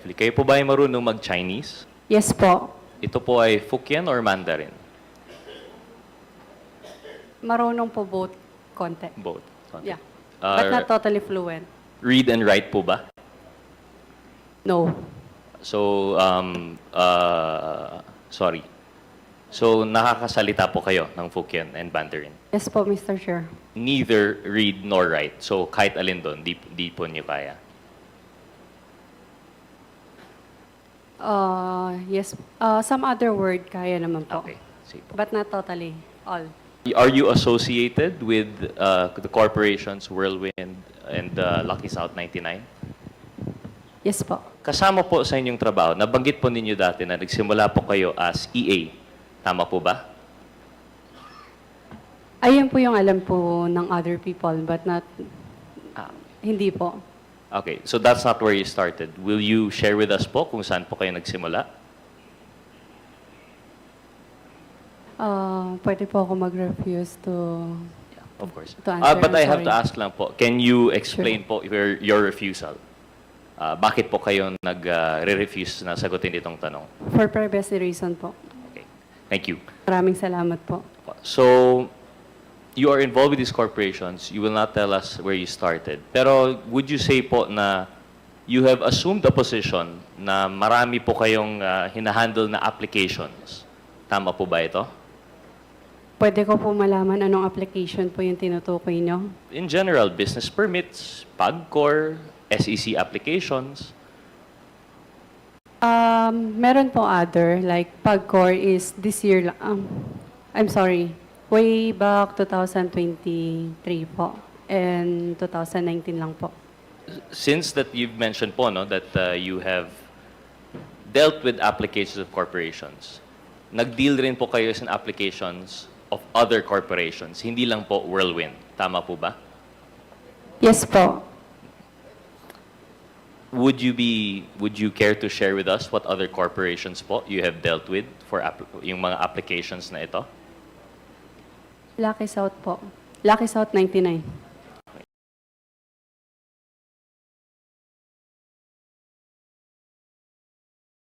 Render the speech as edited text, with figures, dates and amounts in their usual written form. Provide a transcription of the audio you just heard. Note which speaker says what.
Speaker 1: Kayo po ba ay marunong mag-Chinese?
Speaker 2: Yes po.
Speaker 1: Ito po ay Fukien or Mandarin?
Speaker 2: Marunong po both konti.
Speaker 1: Both.
Speaker 2: Yeah. But not totally fluent.
Speaker 1: Read and write po ba?
Speaker 2: No.
Speaker 1: So, sorry. So, nakakasalita po kayo ng Fukien and Mandarin?
Speaker 2: Yes po, Mr. Chair.
Speaker 1: Neither read nor write. So, kahit alin doon, di po niyo kaya.
Speaker 2: Yes. Some other word kaya naman po.
Speaker 1: Okay. Sige po.
Speaker 2: But not totally all.
Speaker 1: Are you associated with the corporations Whirlwind and Lucky South 99?
Speaker 2: Yes po.
Speaker 1: Kasama po sa inyong trabaho, nabanggit po ninyo dati na nagsimula po kayo as EA. Tama po ba?
Speaker 2: Ayun po yung alam po ng other people, but not, hindi po.
Speaker 1: Okay, so that's not where you started. Will you share with us po kung saan po kayo nagsimula?
Speaker 2: Pwede po ako mag-refuse to...
Speaker 1: Of course.
Speaker 2: To answer,
Speaker 1: But I have
Speaker 2: sorry.
Speaker 1: to ask lang po, can you explain po your refusal? Bakit po kayo nag-refuse na sagutin itong tanong?
Speaker 2: For privacy reason po.
Speaker 1: Okay, thank you.
Speaker 2: Maraming salamat po.
Speaker 1: So, you are involved with these corporations. You will not tell us where you started. Pero would you say po na you have assumed a position na marami po kayong hinahandle na applications? Tama po ba ito?
Speaker 2: Pwede ko po malaman anong application po yung tinutukoy nyo?
Speaker 1: In general, business permits, PAGCOR, SEC applications.
Speaker 2: Meron po other, like PAGCOR is this year lang. I'm sorry, way back 2023 po and 2019 lang po.
Speaker 1: Since that you've mentioned po no, that you have dealt with applications of corporations, nag-deal rin po kayo sa applications of other corporations, hindi lang po Whirlwind. Tama po ba?
Speaker 2: Yes po.
Speaker 1: Would you care to share with us what other corporations po you have dealt with for yung mga applications na ito?
Speaker 2: Lucky South po. Lucky South 99.